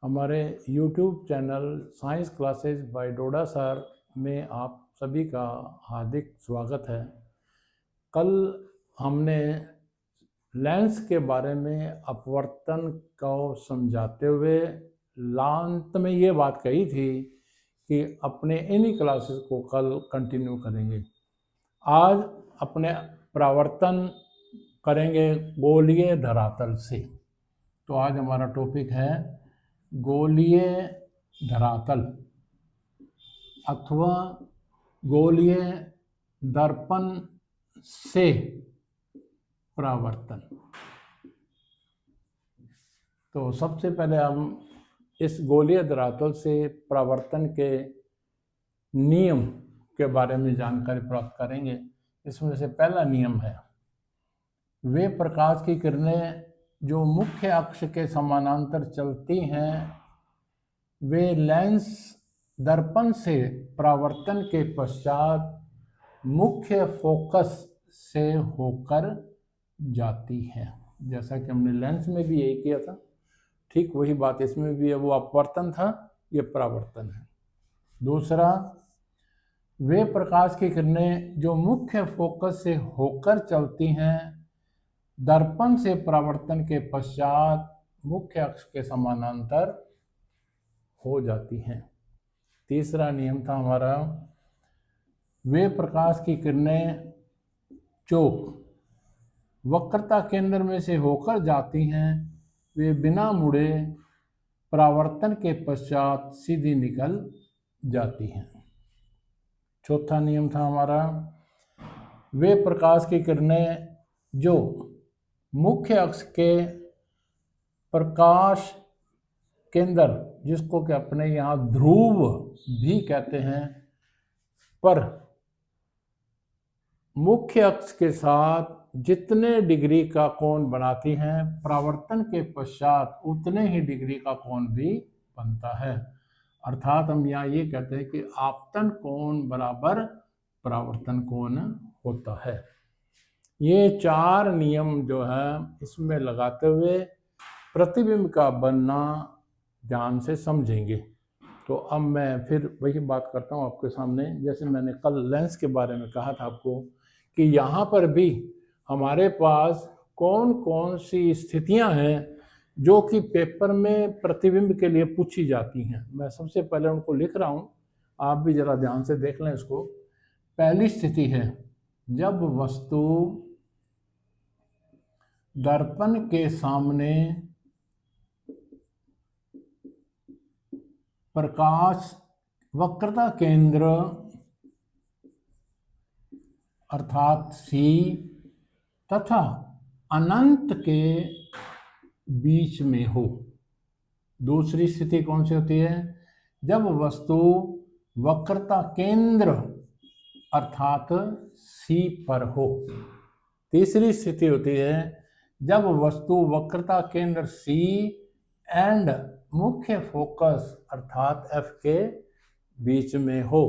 हमारे YouTube channel science classes bye डोडा sir में आप सभी का हार्दिक स्वागत है। कल हमने लेंस के बारे में अपवर्तन को समझाते हुए लांत में ये बात कही थी कि अपने इन्हीं क्लासेस को कल कंटिन्यू करेंगे। आज अपने परावर्तन करेंगे गोलीय धरातल से। तो आज हमारा टॉपिक है गोलीय धरातल अथवा गोलीय दर्पण से परावर्तन। तो सबसे पहले हम इस गोलीय धरातल से परावर्तन के नियम के बारे में जानकारी प्राप्त करेंगे। इसमें से पहला नियम है, वे प्रकाश की किरणें जो मुख्य अक्ष के समानांतर चलती हैं वे लेंस दर्पण से परावर्तन के पश्चात मुख्य फोकस से होकर जाती हैं। जैसा कि हमने लेंस में भी यही किया था, ठीक वही बात इसमें भी है। वो अपवर्तन था, ये परावर्तन है। दूसरा, वे प्रकाश की किरणें जो मुख्य फोकस से होकर चलती हैं दर्पण से परावर्तन के पश्चात मुख्य अक्ष के समानांतर हो जाती हैं। तीसरा नियम था हमारा, वे प्रकाश की किरणें जो वक्रता केंद्र में से होकर जाती हैं वे बिना मुड़े परावर्तन के पश्चात सीधी निकल जाती हैं। चौथा नियम था हमारा, वे प्रकाश की किरणें जो मुख्य अक्ष के प्रकाश केंद्र, जिसको कि अपने यहाँ ध्रुव भी कहते हैं, पर मुख्य अक्ष के साथ जितने डिग्री का कोण बनाती हैं परावर्तन के पश्चात उतने ही डिग्री का कोण भी बनता है। अर्थात हम यहाँ ये कहते हैं कि आपतन कोण बराबर परावर्तन कोण होता है। ये चार नियम जो है इसमें लगाते हुए प्रतिबिंब का बनना ध्यान से समझेंगे। तो अब मैं फिर वही बात करता हूँ आपके सामने, जैसे मैंने कल लेंस के बारे में कहा था आपको कि यहाँ पर भी हमारे पास कौन कौन सी स्थितियाँ हैं जो कि पेपर में प्रतिबिंब के लिए पूछी जाती हैं। मैं सबसे पहले उनको लिख रहा हूँ, आप भी जरा ध्यान से देख लें इसको। पहली स्थिति है जब वस्तु दर्पण के सामने प्रकाश वक्रता केंद्र अर्थात सी तथा अनंत के बीच में हो। दूसरी स्थिति कौन सी होती है, जब वस्तु वक्रता केंद्र अर्थात सी पर हो। तीसरी स्थिति होती है जब वस्तु वक्रता केंद्र सी एंड मुख्य फोकस अर्थात एफ के बीच में हो।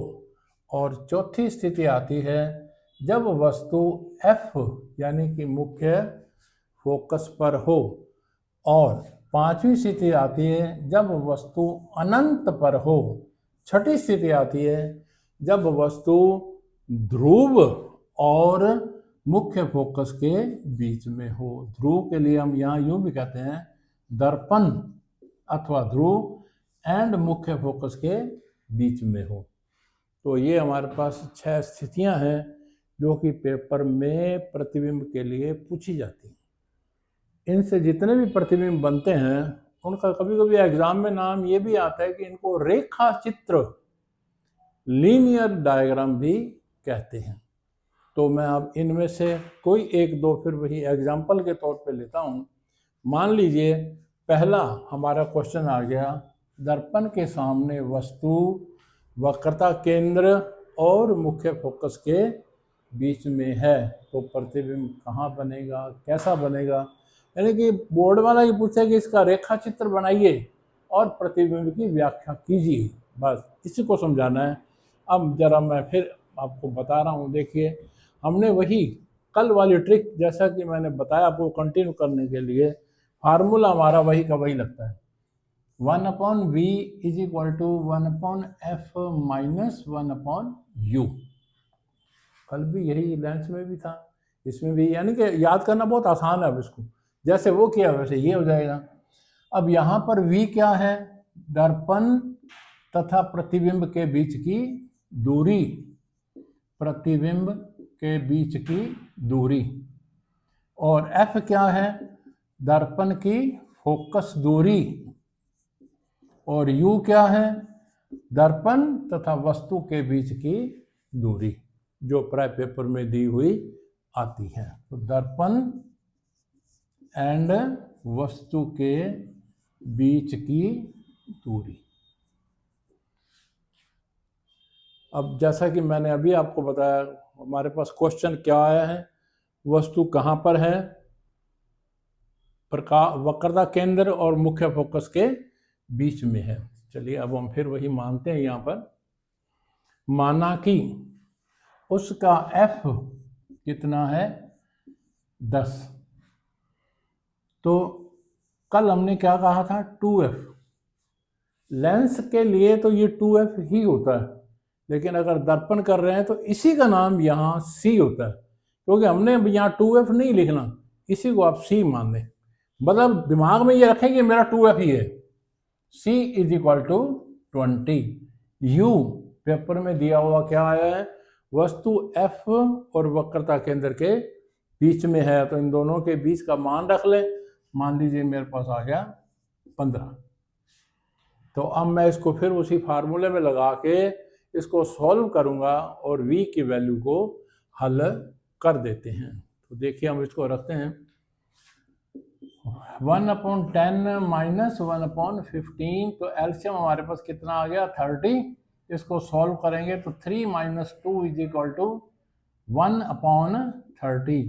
और चौथी स्थिति आती है जब वस्तु एफ यानी कि मुख्य फोकस पर हो। और पांचवी स्थिति आती है जब वस्तु अनंत पर हो। छठी स्थिति आती है जब वस्तु ध्रुव और मुख्य फोकस के बीच में हो। ध्रुव के लिए हम यहाँ यूं भी कहते हैं दर्पण अथवा ध्रुव एंड मुख्य फोकस के बीच में हो। तो ये हमारे पास 6 स्थितियां हैं जो कि पेपर में प्रतिबिंब के लिए पूछी जाती हैं। इनसे जितने भी प्रतिबिंब बनते हैं उनका कभी कभी एग्जाम में नाम ये भी आता है कि इनको रेखा चित्र लीनियर डायग्राम भी कहते हैं। तो मैं अब इनमें से कोई एक दो फिर वही एग्जाम्पल के तौर पे लेता हूँ। मान लीजिए पहला हमारा क्वेश्चन आ गया, दर्पण के सामने वस्तु वक्रता केंद्र और मुख्य फोकस के बीच में है, तो प्रतिबिंब कहाँ बनेगा, कैसा बनेगा। यानी कि बोर्ड वाला ये पूछा कि इसका रेखा चित्र बनाइए और प्रतिबिंब की व्याख्या कीजिए, बस इसी को समझाना है। अब जरा मैं फिर आपको बता रहा हूँ। देखिए, हमने वही कल वाली ट्रिक जैसा कि मैंने बताया आपको कंटिन्यू करने के लिए फार्मूला हमारा वही का वही लगता है। 1/v is equal to 1/f minus 1/u। कल भी यही लेंस में भी था, इसमें भी, यानी कि याद करना बहुत आसान है। अब इसको जैसे वो किया वैसे ये हो जाएगा। अब यहाँ पर v क्या है? दर्पण तथा प्रतिबिंब के बीच की दूरी, प्रतिबिंब के बीच की दूरी। और f क्या है? दर्पण की फोकस दूरी। और u क्या है? दर्पण तथा वस्तु के बीच की दूरी, जो प्राय पेपर में दी हुई आती है। तो दर्पण एंड वस्तु के बीच की दूरी। अब जैसा कि मैंने अभी आपको बताया, हमारे पास क्वेश्चन क्या आया है, वस्तु कहाँ पर है, प्रकाश वक्रता केंद्र और मुख्य फोकस के बीच में है। चलिए अब हम फिर वही मानते हैं। यहाँ पर माना कि उसका f कितना है? 10। तो कल हमने क्या कहा था? 2f। लेंस के लिए तो ये 2f ही होता है, लेकिन अगर दर्पण कर रहे हैं तो इसी का नाम यहाँ c होता है, क्योंकि हमने यहाँ 2f नहीं लिखना, इसी को आप c मान लें। मतलब दिमाग में ये रखें कि मेरा 2f ही है। c is equal to 20। u paper में दिया हुआ क्या आया है? वस्तु f और वक्रता केंद्र के बीच में है, तो इन दोनों के बीच का मान रख लें। मान लीजिए मेरे पास आ गया 15। तो अब मैं इसको फिर उसी फार्मूले में लगा के इसको सॉल्व करूंगा और v की वैल्यू को हल कर देते हैं। तो देखिए हम इसको रखते हैं 1/10 माइनस 1/15। तो एलसीएम हमारे पास कितना आ गया? 30। इसको सॉल्व करेंगे तो 3 - 2 इज इक्वल टू 1/30।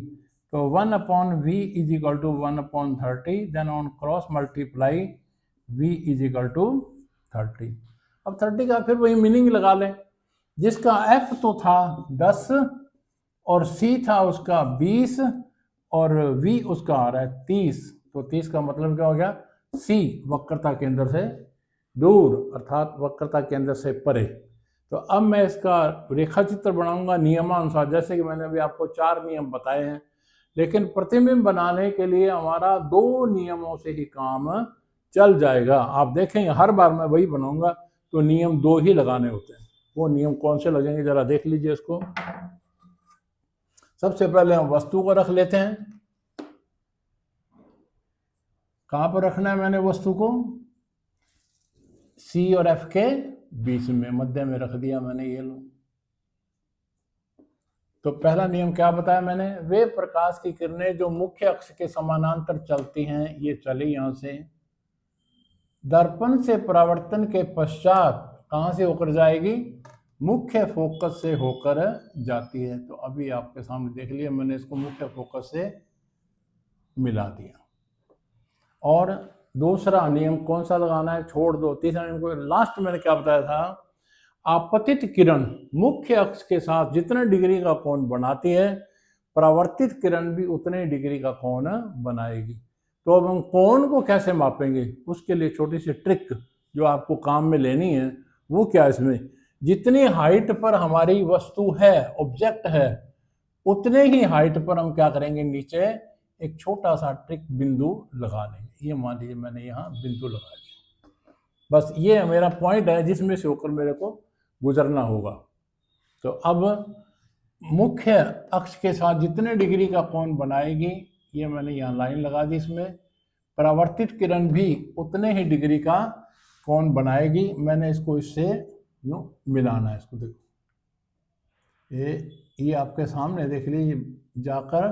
तो 1/v is equal to 1/30। Then on cross multiply v is equal to 30। अब 30 का फिर वही मीनिंग लगा लें, जिसका f तो था 10 और c था उसका 20 और v उसका आ रहा है 30। तो 30 का मतलब क्या हो गया? c वक्रता केंद्र से दूर, अर्थात वक्रता केंद्र से परे। तो अब मैं इसका रेखा चित्र बनाऊंगा नियमानुसार, जैसे कि मैंने अभी आपको 4 नियम बताए हैं, लेकिन प्रतिबिंब बनाने के लिए हमारा 2 नियमों से ही काम चल जाएगा। आप देखेंगे हर बार मैं वही बनाऊंगा तो नियम 2 ही लगाने होते हैं। वो नियम कौन से लगेंगे जरा देख लीजिए इसको। सबसे पहले हम वस्तु को रख लेते हैं। कहां पर रखना है मैंने वस्तु को? C और F के बीच में, मध्य में रख दिया मैंने, ये लो। तो पहला नियम क्या बताया मैंने? वे प्रकाश की किरणें जो मुख्य अक्ष के समानांतर चलती हैं, ये चली यहां से, दर्पण से परावर्तन के पश्चात कहां से होकर जाएगी? मुख्य फोकस से होकर जाती है। तो अभी आपके सामने देख लिया मैंने, इसको मुख्य फोकस से मिला दिया। और दूसरा नियम कौन सा लगाना है? छोड़ दो। तीसरा नियम को लास्ट मैंने क्या बताया था? आपतित किरण मुख्य अक्ष के साथ जितने डिग्री का कोण बनाती है, परावर्तित किरण भी उतने डिग्री का कोण बनाएगी। तो अब हम कोण को कैसे मापेंगे? उसके लिए छोटी सी ट्रिक जो आपको काम में लेनी है, वो क्या? इसमें जितनी हाइट पर हमारी वस्तु है, ऑब्जेक्ट है, उतने ही हाइट पर हम क्या करेंगे? नीचे एक छोटा सा ट्रिक बिंदु लगा लेंगे। ये मान लीजिए मैंने यहाँ बिंदु लगा दिया। बस ये मेरा पॉइंट है जिसमें से होकर मेरे को गुजरना होगा। तो अब मुख्य अक्ष के साथ जितने डिग्री का कोण बनाएगी, ये मैंने यहाँ लाइन लगा दी। इसमें परावर्तित किरण भी उतने ही डिग्री का कोण बनाएगी। मैंने इसको इससे यूँ मिलाना है। इसको देखो, ये आपके सामने देख लीजिए, जाकर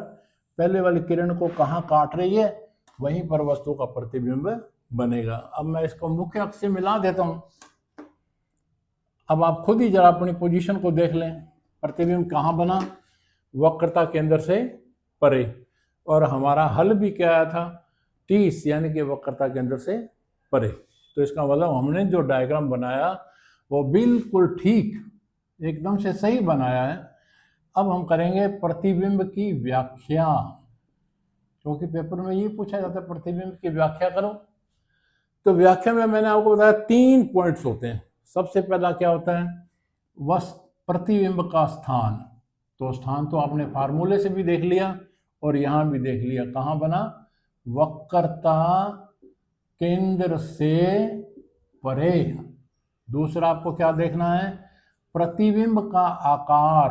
पहले वाली किरण को कहाँ काट रही है, वहीं पर वस्तु का प्रतिबिंब बनेगा। अब मैं इसको मुख्य अक्ष से मिला देता हूँ। अब आप खुद ही जरा अपनी पोजीशन को देख लें, प्रतिबिंब कहाँ बना? वक्रता केंद्र से परे। और हमारा हल भी क्या आया था? 30, यानी कि वक्रता केंद्र से परे। तो इसका मतलब हमने जो डायग्राम बनाया वो बिल्कुल ठीक, एकदम से सही बनाया है। अब हम करेंगे प्रतिबिंब की व्याख्या, क्योंकि पेपर में ये पूछा जाता है प्रतिबिंब की व्याख्या करो। तो व्याख्या में मैंने आपको बताया 3 पॉइंट्स होते हैं। सबसे पहला क्या होता है, प्रतिबिंब का स्थान। तो स्थान तो आपने फार्मूले से भी देख लिया और यहाँ भी देख लिया, कहाँ बना, वक्रता केंद्र से परे। दूसरा आपको क्या देखना है, प्रतिबिंब का आकार।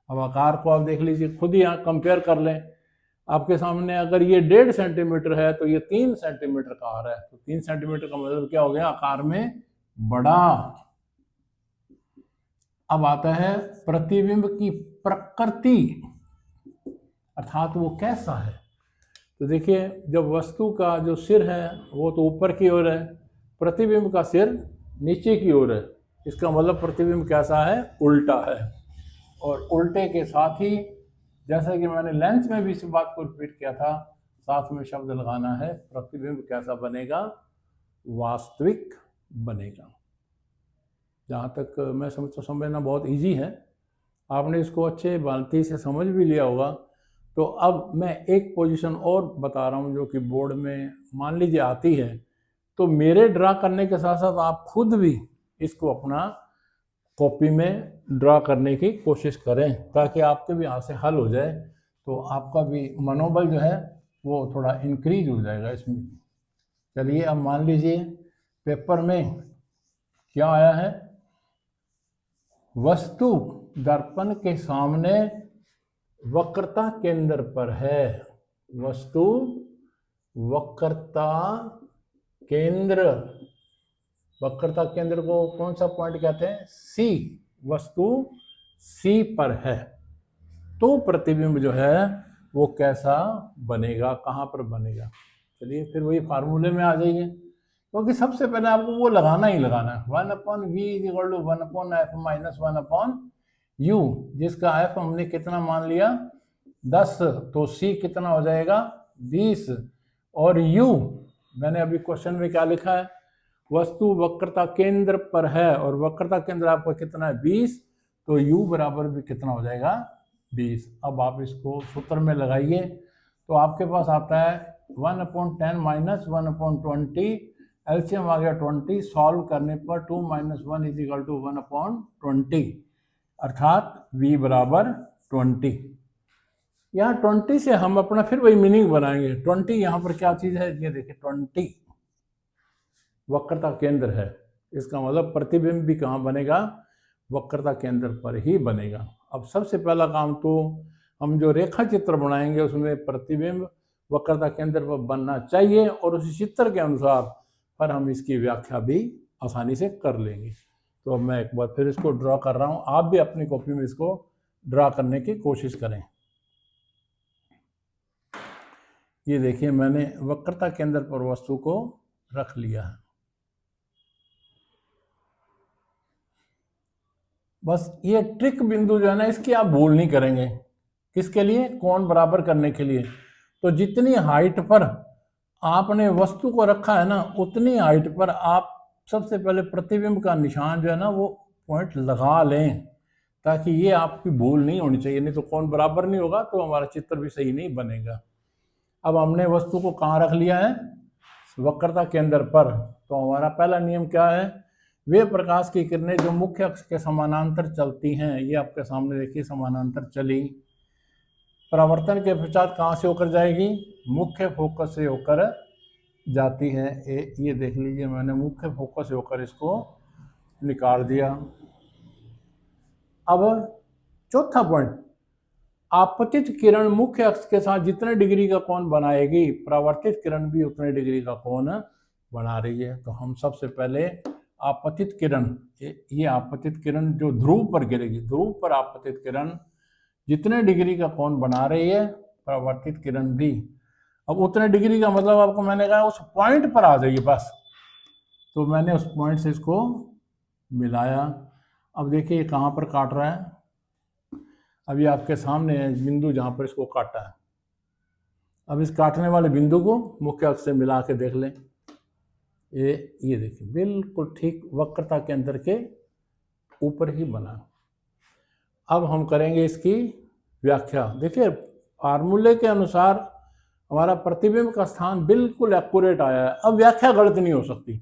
अब आकार को आप देख लीजिए, खुद ही कंपेयर कर लें। आपके सामने अगर ये 1.5 सेंटीमीटर है तो ये 3 सेंटीमीटर का आ रहा है, तो 3 सेंटीमीटर का मतलब क्या हो गया, आकार में बड़ा। अब आता है प्रतिबिंब की प्रकृति, अर्थात वो कैसा है। तो देखिए, जब वस्तु का जो सिर है वो तो ऊपर की ओर है, प्रतिबिंब का सिर नीचे की ओर है, इसका मतलब प्रतिबिंब कैसा है, उल्टा है। और उल्टे के साथ ही, जैसा कि मैंने लेंस में भी इस बात को रिपीट किया था, साथ में शब्द लगाना है, प्रतिबिंब कैसा बनेगा, वास्तविक बनेगा। जहाँ तक मैं समझना बहुत इजी है, आपने इसको अच्छे बारीकी से समझ भी लिया होगा। तो अब मैं एक पोजीशन और बता रहा हूँ जो कि बोर्ड में मान लीजिए आती है, तो मेरे ड्रा करने के साथ साथ आप खुद भी इसको अपना कॉपी में ड्रा करने की कोशिश करें, ताकि आपके भी यहाँ से हल हो जाए, तो आपका भी मनोबल जो है वो थोड़ा इंक्रीज हो जाएगा इसमें। चलिए, अब मान लीजिए पेपर में क्या आया है, वस्तु दर्पण के सामने वक्रता केंद्र पर है। वस्तु वक्रता केंद्र, वक्रता केंद्र को कौन सा पॉइंट कहते हैं, सी। वस्तु सी पर है, तो प्रतिबिंब जो है वो कैसा बनेगा, कहाँ पर बनेगा। चलिए फिर वही फार्मूले में आ जाइए, क्योंकि सबसे पहले आपको वो लगाना ही लगाना है, 1/v = 1/f - 1/u, जिसका f हमने कितना मान लिया, 10, तो c कितना हो जाएगा, 20। और u मैंने अभी क्वेश्चन में क्या लिखा है, वस्तु वक्रता केंद्र पर है और वक्रता केंद्र आपका कितना है, 20, तो u बराबर भी कितना हो जाएगा, 20। अब आप इसको सूत्र में लगाइए, तो आपके पास आता है 1/10 - 1/20, एलसीएम आ गया 20, सॉल्व करने पर 2 - 1 = 1/20, अर्थात v बराबर 20। यहाँ 20 से हम अपना फिर वही मीनिंग बनाएंगे। 20 यहाँ पर क्या चीज़ है, ये देखिए 20 वक्रता केंद्र है, इसका मतलब प्रतिबिंब भी कहाँ बनेगा, वक्रता केंद्र पर ही बनेगा। अब सबसे पहला काम तो हम जो रेखा चित्र बनाएंगे उसमें प्रतिबिंब वक्रता केंद्र पर बनना चाहिए, और उसी चित्र के अनुसार पर हम इसकी व्याख्या भी आसानी से कर लेंगे। तो अब मैं एक बार फिर इसको ड्रॉ कर रहा हूँ, आप भी अपनी कॉपी में इसको ड्रा करने की कोशिश करें। ये देखिए, मैंने वक्रता केंद्र पर वस्तु को रख लिया है। बस ये ट्रिक बिंदु जो है ना, इसकी आप भूल नहीं करेंगे। किसके लिए, कोण बराबर करने के लिए। तो जितनी हाइट पर आपने वस्तु को रखा है ना, उतनी हाइट पर आप सबसे पहले प्रतिबिंब का निशान जो है ना वो पॉइंट लगा लें, ताकि ये आपकी भूल नहीं होनी चाहिए, नहीं तो कोण बराबर नहीं होगा तो हमारा चित्र भी सही नहीं बनेगा। अब हमने वस्तु को कहाँ रख लिया है, वक्रता केंद्र पर। तो हमारा पहला नियम क्या है, वे प्रकाश की किरणें जो मुख्य अक्ष के समानांतर चलती हैं, ये आपके सामने देखिए समानांतर चली, परावर्तन के पश्चात कहाँ से होकर जाएगी, मुख्य फोकस से होकर जाती है। ये देख लीजिए, मैंने मुख्य फोकस से होकर इसको निकाल दिया। अब चौथा पॉइंट, आपतित किरण मुख्य अक्ष के साथ जितने डिग्री का कोण बनाएगी, परावर्तित किरण भी उतने डिग्री का कोण बना रही है। तो हम सबसे पहले आपतित किरण, ये आपतित किरण जो ध्रुव पर गिरेगी, ध्रुव पर आपतित किरण जितने डिग्री का कोण बना रही है, परावर्तित किरण भी अब उतने डिग्री का मतलब आपको मैंने कहा उस पॉइंट पर आ जाइए बस। तो मैंने उस पॉइंट से इसको मिलाया। अब देखिए ये कहाँ पर काट रहा है, अभी आपके सामने है बिंदु जहाँ पर इसको काटा है। अब इस काटने वाले बिंदु को मुख्य अक्ष से मिला के देख लें, ये देखिए बिल्कुल ठीक वक्रता के अंदर के ऊपर ही बना। अब हम करेंगे इसकी व्याख्या। देखिए फार्मूले के अनुसार हमारा प्रतिबिंब का स्थान बिल्कुल एक्यूरेट आया है। अब व्याख्या गलत नहीं हो सकती,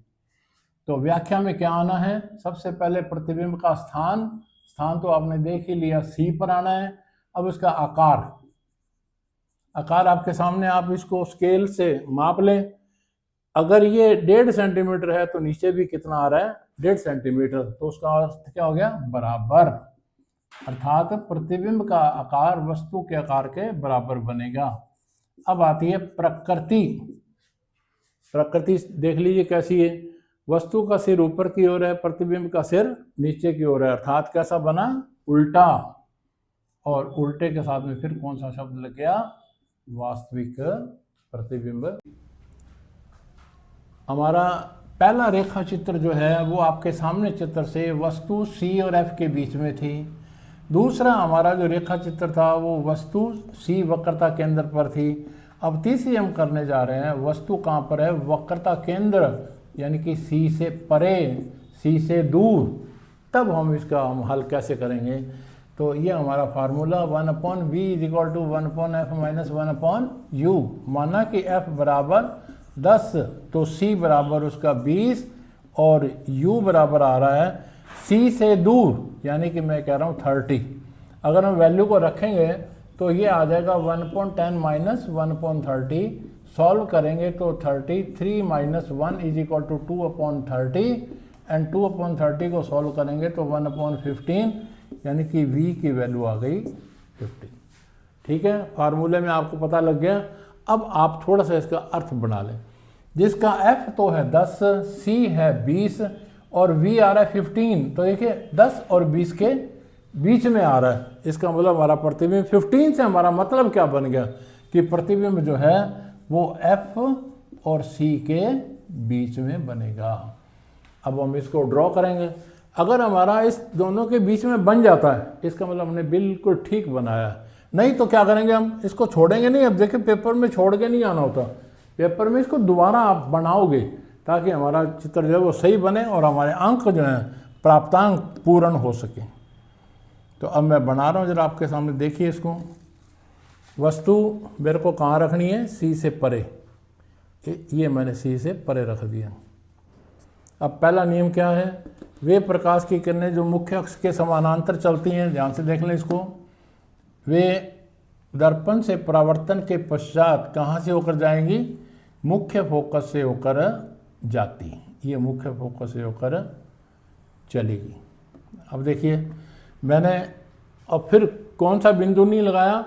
तो व्याख्या में क्या आना है, सबसे पहले प्रतिबिंब का स्थान, स्थान तो आपने देख ही लिया, सी पर आना है। अब इसका आकार, आकार आपके सामने, आप इसको स्केल से माप लें। अगर ये 1.5 सेंटीमीटर है तो नीचे भी कितना आ रहा है, 1.5 सेंटीमीटर, तो उसका अर्थ क्या हो गया, बराबर। अर्थात प्रतिबिंब का आकार वस्तु के आकार के बराबर बनेगा। अब आती है प्रकृति। प्रकृति देख लीजिए कैसी है, वस्तु का सिर ऊपर की ओर है, प्रतिबिंब का सिर नीचे की ओर है, अर्थात कैसा बना, उल्टा। और उल्टे के साथ में फिर कौन सा शब्द लग गया, वास्तविक प्रतिबिंब। हमारा पहला रेखा चित्र जो है वो आपके सामने चित्र से वस्तु सी और एफ के बीच में थी। दूसरा हमारा जो रेखा चित्र था वो वस्तु सी वक्रता केंद्र पर थी। अब तीसरी हम करने जा रहे हैं, वस्तु कहाँ पर है, वक्रता केंद्र, यानी कि सी से परे, सी से दूर। तब हम इसका हल कैसे करेंगे, तो ये हमारा फार्मूला 1/v = 1/f - 1/u। माना कि f बराबर 10 तो c बराबर उसका 20 और u बराबर आ रहा है c से दूर, यानी कि मैं कह रहा हूँ 30। अगर हम वैल्यू को रखेंगे तो ये आ जाएगा 1/10 - 1/30। सॉल्व करेंगे तो 33 - 1 = 2/30 एंड 2/30 को सॉल्व करेंगे तो 1/15, यानी कि v की वैल्यू आ गई 15। ठीक है, फार्मूले में आपको पता लग गया। अब आप थोड़ा सा इसका अर्थ बना लें, जिसका f तो है 10, c है 20 और v आ रहा है 15। तो देखिए 10 और 20 के बीच में आ रहा है, इसका मतलब हमारा प्रतिबिंब 15 से हमारा मतलब क्या बन गया कि प्रतिबिंब जो है वो f और c के बीच में बनेगा। अब हम इसको ड्रॉ करेंगे। अगर हमारा इस दोनों के बीच में बन जाता है, इसका मतलब हमने बिल्कुल ठीक बनाया। नहीं तो क्या करेंगे, हम इसको छोड़ेंगे नहीं। अब देखिए पेपर में छोड़ के नहीं आना होता, पेपर में इसको दोबारा आप बनाओगे ताकि हमारा चित्र जो है वो सही बने और हमारे अंक जो हैं प्राप्तांक पूर्ण हो सके। तो अब मैं बना रहा हूँ, जरा आपके सामने देखिए इसको। वस्तु मेरे को कहाँ रखनी है, सी से परे, ये मैंने सी से परे रख दिया। अब पहला नियम क्या है, वे प्रकाश की किरणें जो मुख्य अक्ष के समानांतर चलती हैं, ध्यान से देख लें इसको, वे दर्पण से परावर्तन के पश्चात कहाँ से होकर जाएंगी, मुख्य फोकस से होकर जाती। ये मुख्य फोकस से होकर चलेगी। अब देखिए मैंने अब फिर कौन सा बिंदु नहीं लगाया,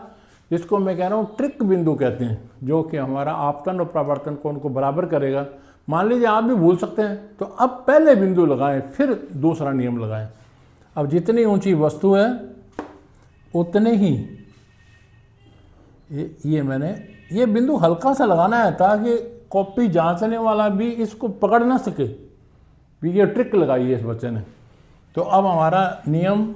जिसको मैं कह रहा हूँ ट्रिक बिंदु कहते हैं, जो कि हमारा आपतन और परावर्तन कोण को बराबर करेगा। मान लीजिए आप भी भूल सकते हैं, तो अब पहले बिंदु लगाएं फिर दूसरा नियम लगाएं। अब जितनी ऊंची वस्तु है उतने ही ये मैंने ये बिंदु हल्का सा लगाना है ताकि कॉपी जांचने वाला भी इसको पकड़ ना सके, भी ये ट्रिक लगाई है इस बच्चे ने। तो अब हमारा नियम,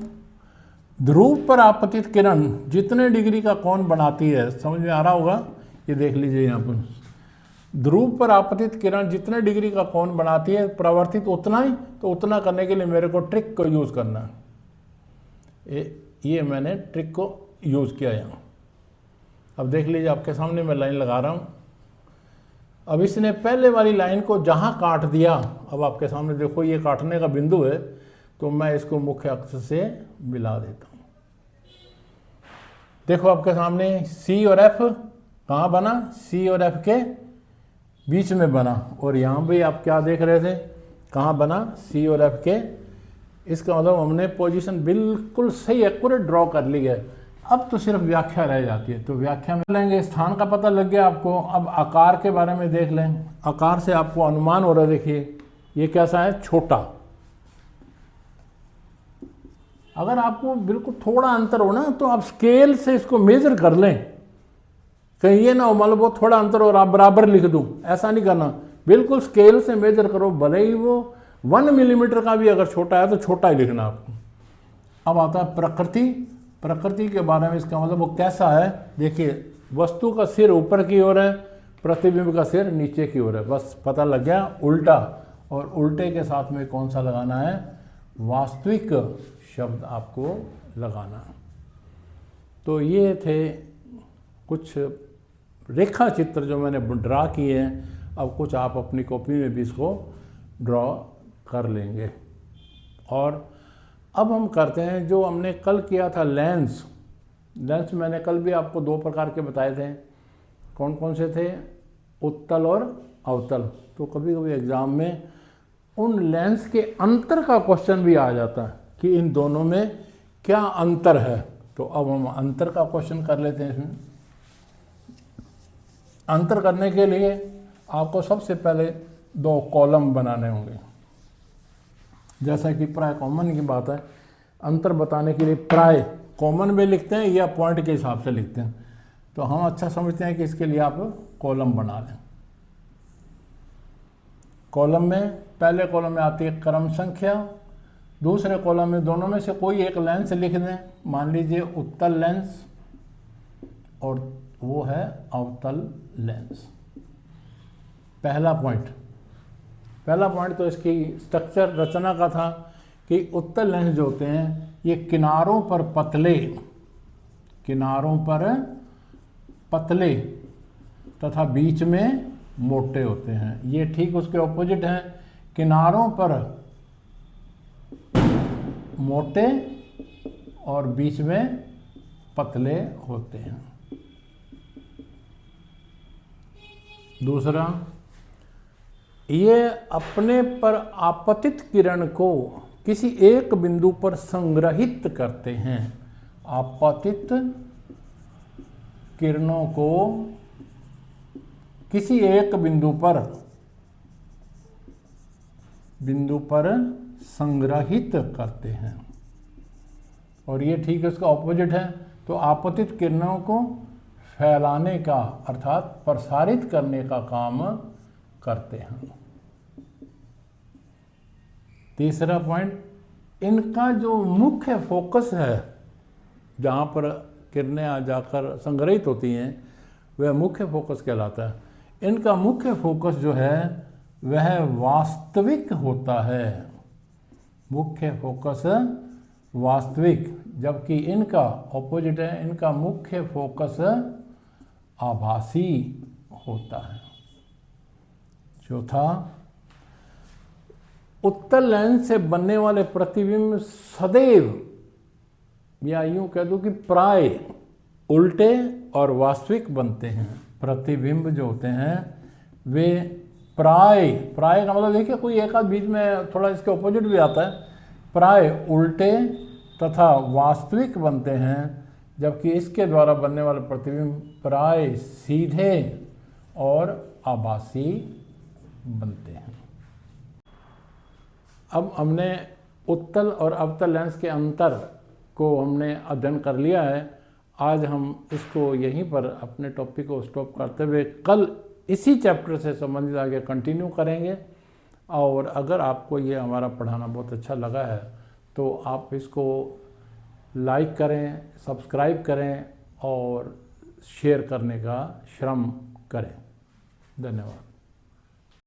ध्रुव पर आपतित किरण जितने डिग्री का कोण बनाती है, समझ में आ रहा होगा, ये देख लीजिए यहाँ पर, ध्रुव पर आपतित किरण जितने डिग्री का कोण बनाती है, परावर्तित उतना ही, तो उतना करने के लिए मेरे को ट्रिक को यूज़ करना है। ये मैंने ट्रिक को यूज़ किया यहाँ। अब देख लीजिए आपके सामने मैं लाइन लगा रहा हूँ। अब इसने पहले वाली लाइन को जहाँ काट दिया, अब आपके सामने देखो ये काटने का बिंदु है, तो मैं इसको मुख्य अक्ष से मिला देता हूँ। देखो आपके सामने C और F कहाँ बना, C और F के बीच में बना, और यहाँ भी आप क्या देख रहे थे, कहाँ बना, C और F के। इसका मतलब हमने पोजीशन बिल्कुल सही एक्यूरेट ड्रॉ कर ली है। अब तो सिर्फ व्याख्या रह जाती है, तो व्याख्या में लेंगे, स्थान का पता लग गया आपको। अब आकार के बारे में देख लें। आकार से आपको अनुमान हो रहा है, देखिए ये कैसा है, छोटा। अगर आपको बिल्कुल थोड़ा अंतर हो ना, तो आप स्केल से इसको मेजर कर लें, कहीं ये ना हो मान लो वो थोड़ा अंतर और आप बराबर लिख दूं, ऐसा नहीं करना। बिल्कुल स्केल से मेजर करो, भले ही वो 1 मिलीमीटर का भी अगर छोटा है तो छोटा ही लिखना आपको। अब आता है प्रकृति। प्रकृति के बारे में इसका मतलब वो कैसा है, देखिए वस्तु का सिर ऊपर की ओर है, प्रतिबिंब का सिर नीचे की ओर है, बस पता लग गया, उल्टा। और उल्टे के साथ में कौन सा लगाना है, वास्तविक शब्द आपको लगाना। तो ये थे कुछ रेखा चित्र जो मैंने ड्रा किए हैं, अब कुछ आप अपनी कॉपी में भी इसको ड्रॉ कर लेंगे। और अब हम करते हैं जो हमने कल किया था लेंस। लेंस मैंने कल भी आपको 2 प्रकार के बताए थे, कौन कौन से थे, उत्तल और अवतल। तो कभी कभी एग्ज़ाम में उन लेंस के अंतर का क्वेश्चन भी आ जाता है कि इन दोनों में क्या अंतर है। तो अब हम अंतर का क्वेश्चन कर लेते हैं। इसमें अंतर करने के लिए आपको सबसे पहले 2 कॉलम बनाने होंगे। जैसा कि प्राय कॉमन की बात है, अंतर बताने के लिए प्राय कॉमन में लिखते हैं या पॉइंट के हिसाब से लिखते हैं। तो हम अच्छा समझते हैं कि इसके लिए आप कॉलम बना लें। कॉलम में पहले कॉलम में आती है क्रम संख्या, दूसरे कॉलम में दोनों में से कोई एक लेंस लिख दें। मान लीजिए उत्तल लेंस और वो है अवतल लेंस। पहला पॉइंट तो इसकी स्ट्रक्चर रचना का था कि उत्तल लेंस जो होते हैं ये किनारों पर पतले तथा बीच में मोटे होते हैं। ये ठीक उसके ऑपोजिट हैं, किनारों पर मोटे और बीच में पतले होते हैं। दूसरा, ये अपने पर आपतित किरण को किसी एक बिंदु पर संग्रहित करते हैं। आपतित किरणों को किसी एक बिंदु पर संग्रहित करते हैं। और ये ठीक इसका ऑपोजिट है। तो आपतित किरणों को फैलाने का अर्थात प्रसारित करने का काम करते हैं। तीसरा पॉइंट, इनका जो मुख्य फोकस है, जहाँ पर किरणें आ जाकर संग्रहित होती हैं, वह मुख्य फोकस कहलाता है। इनका मुख्य फोकस जो है वह वास्तविक होता है। मुख्य फोकस वास्तविक, जबकि इनका ऑपोजिट है, इनका मुख्य फोकस आभासी होता है। चौथा, उत्तल लेंस से बनने वाले प्रतिबिंब सदैव, या यूं कह दूं कि प्राय उल्टे और वास्तविक बनते हैं। प्रतिबिंब जो होते हैं वे प्राय का मतलब देखिए कोई एक आध बीच में थोड़ा इसके ऑपोजिट भी आता है, प्राय उल्टे तथा वास्तविक बनते हैं, जबकि इसके द्वारा बनने वाले प्रतिबिंब प्राय सीधे और आभासी बनते हैं। अब हमने उत्तल और अवतल लेंस के अंतर को हमने अध्ययन कर लिया है। आज हम इसको यहीं पर अपने टॉपिक को स्टॉप करते हुए कल इसी चैप्टर से संबंधित आगे कंटिन्यू करेंगे। और अगर आपको ये हमारा पढ़ाना बहुत अच्छा लगा है तो आप इसको लाइक करें, सब्सक्राइब करें और शेयर करने का श्रम करें। धन्यवाद।